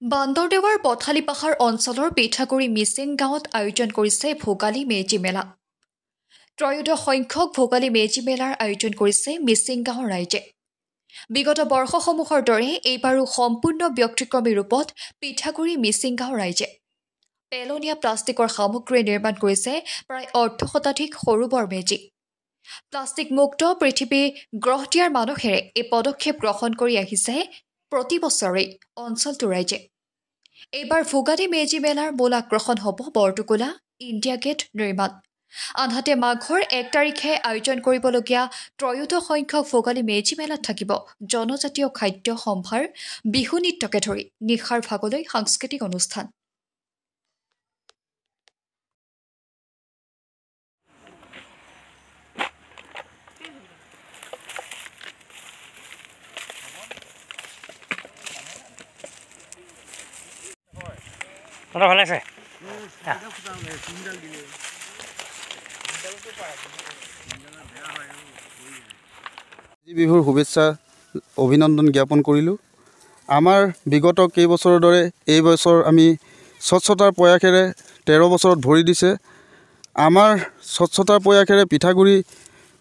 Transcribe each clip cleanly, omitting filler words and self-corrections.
বান্দৰদেৱাৰ পথালি পাহাৰ অঞ্চলৰ পিঠাগুৰি মিচিং গাঁৱত আয়োজন কৰিছে ভোগালী মেজি মেলা। ত্ৰয়োদশ সংখ্যক ভোগালী মেজি মেলাৰ আয়োজন কৰিছে মিচিং গাঁৱৰ ৰাইজে। বিগত বৰ্ষসমূহৰ দৰে এইবাৰো সম্পূৰ্ণ ব্যক্তিক্ৰমী ৰূপত পিঠাগুৰি মিচিং গাঁৱৰ ৰাইজে পেলনীয়া প্লাষ্টিকৰ সামগ্ৰী নিৰ্মাণ কৰিছে প্ৰায় ১ শতাধিক সৰু বৰ মেজি। প্লাষ্টিক মুক্ত পৃথিৱী গ্ৰহ দিয়াৰ মানসেৰে এই পদক্ষেপ গ্ৰহণ কৰি আহিছে প্ৰতি বছৰে অঞ্চলটোৰ ৰাইজে। এইবাৰ ভোগালী মেজি মেলাৰ মূল আকৰ্ষণ হ'ব বৰটোকোলা ইণ্ডিয়া গেট নিৰ্মাণ। আনহাতে মাঘৰ ১ তাৰিখে আয়োজন কৰিবলগীয়া ত্ৰয়োদশ সংখ্যক ভোগালী মেজি মেলাত থাকিব জনজাতীয় খাদ্য সম্ভাৰ, বিহু নৃত্যকে ধৰি নিশাৰ ভাগলৈ সাংস্কৃতিক অনুষ্ঠান। ভালে আছে বিহুৰ শুভেচ্ছা অভিনন্দন জ্ঞাপন কৰিলোঁ। আমাৰ বিগত কেইবছৰৰ দৰে এই বছৰ আমি স্বচ্ছতাৰ প্ৰয়াসেৰে 13 বছৰত ভৰি দিছে। আমাৰ স্বচ্ছতাৰ প্ৰয়াসেৰে পিঠাগুৰি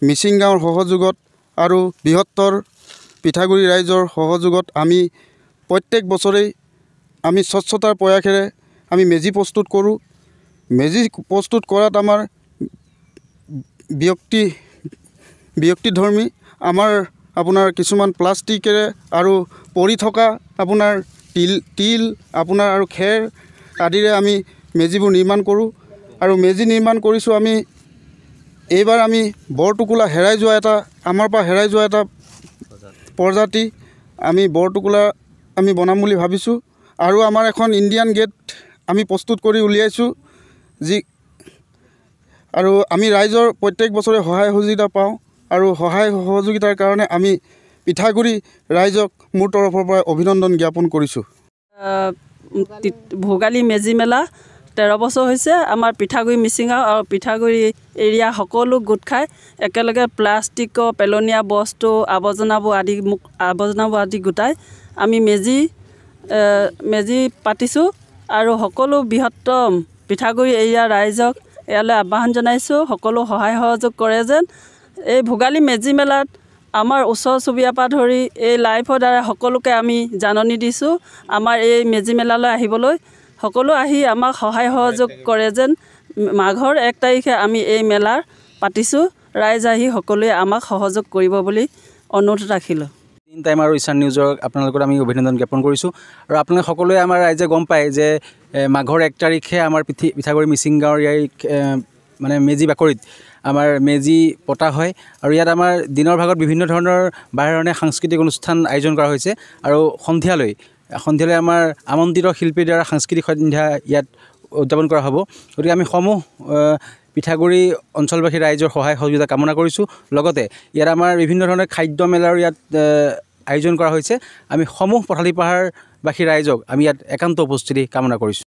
মিচিং গাঁৱৰ সহযোগত আৰু বৃহত্তৰ পিঠাগুৰি ৰাইজৰ সহযোগত আমি প্ৰত্যেক বছৰেই আমি স্বচ্ছতাৰ প্ৰয়াসেৰে আমি মেজি প্ৰস্তুত কৰোঁ। মেজি প্ৰস্তুত কৰাত আমাৰ ব্যক্তিধৰ্মী আমাৰ আপোনাৰ কিছুমান প্লাষ্টিকেৰে আৰু পৰি থকা আপোনাৰ তিল আপোনাৰ আৰু খেৰ আদিৰে আমি মেজিবোৰ নিৰ্মাণ কৰোঁ। আৰু মেজি নিৰ্মাণ কৰিছোঁ আমি এইবাৰ আমি বৰটোকোলা আমাৰ পৰা হেৰাই যোৱা এটা প্ৰজাতি আমি বৰটোকোলা আমি বনাম বুলি ভাবিছোঁ। আৰু আমাৰ এখন ইণ্ডিয়ান গেট আমি প্ৰস্তুত কৰি উলিয়াইছোঁ আৰু আমি ৰাইজৰ প্ৰত্যেক বছৰে সহায় সহযোগিতা পাওঁ আৰু সহায় সহযোগিতাৰ কাৰণে আমি পিঠাগুৰি ৰাইজক মোৰ তৰফৰ পৰা অভিনন্দন জ্ঞাপন কৰিছোঁ। ভোগালী মেজি মেলা 13 বছৰ হৈছে। আমাৰ পিঠাগুৰি মিচিং গাঁও আৰু পিঠাগুৰি এৰিয়া সকলো গোট খাই একেলগে প্লাষ্টিকৰ পেলনীয়া বস্তু আৱৰ্জনাবোৰ আদি গোটাই আমি মেজি পাতিছোঁ আৰু সকলো বৃহত্তম পিঠাগুৰি এৰিয়া ৰাইজক ইয়ালৈ আহ্বান জনাইছোঁ। সকলো সহায় সহযোগ কৰে যেন এই ভোগালী মেজি মেলাত আমাৰ ওচৰ চুবুৰীয়াৰ পৰা ধৰি এই লাইভৰ দ্বাৰা সকলোকে আমি জাননী দিছোঁ আমাৰ এই মেজি মেলালৈ আহিবলৈ। সকলো আহি আমাক সহায় সহযোগ কৰে যেন মাঘৰ 1 তাৰিখে আমি এই মেলাৰ পাতিছোঁ। ৰাইজ আহি সকলোৱে আমাক সহযোগ কৰিব বুলি অনুৰোধ ৰাখিলোঁ। ইন টাইম আৰু ইষ্টাৰ্ণ নিউজক আপোনালোকৰ আমি অভিনন্দন জ্ঞাপন কৰিছোঁ। আৰু আপোনালোকে সকলোৱে আমাৰ ৰাইজে গম পায় যে মাঘৰ 1 তাৰিখে আমাৰ পিঠাগুৰি মিচিং গাঁৱৰ মানে মেজি বাকৰিত আমাৰ মেজি পতা হয়। আৰু ইয়াত আমাৰ দিনৰ ভাগত বিভিন্ন ধৰণৰ বাৰেৰণে সাংস্কৃতিক অনুষ্ঠান আয়োজন কৰা হৈছে আৰু সন্ধিয়ালৈ আমাৰ আমন্ত্ৰিত শিল্পীৰ দ্বাৰা সাংস্কৃতিক সন্ধ্যা ইয়াত উদযাপন কৰা হ'ব। গতিকে আমি পিঠাগুৰি অঞ্চলবাসী ৰাইজৰ সহায় সহযোগিতা কামনা কৰিছোঁ। লগতে ইয়াত আমাৰ বিভিন্ন ধৰণৰ খাদ্য মেলাৰ ইয়াত আয়োজন কৰা হৈছে। আমি পথালি পাহাৰবাসী ৰাইজক আমি ইয়াত একান্ত উপস্থিতি কামনা কৰিছোঁ।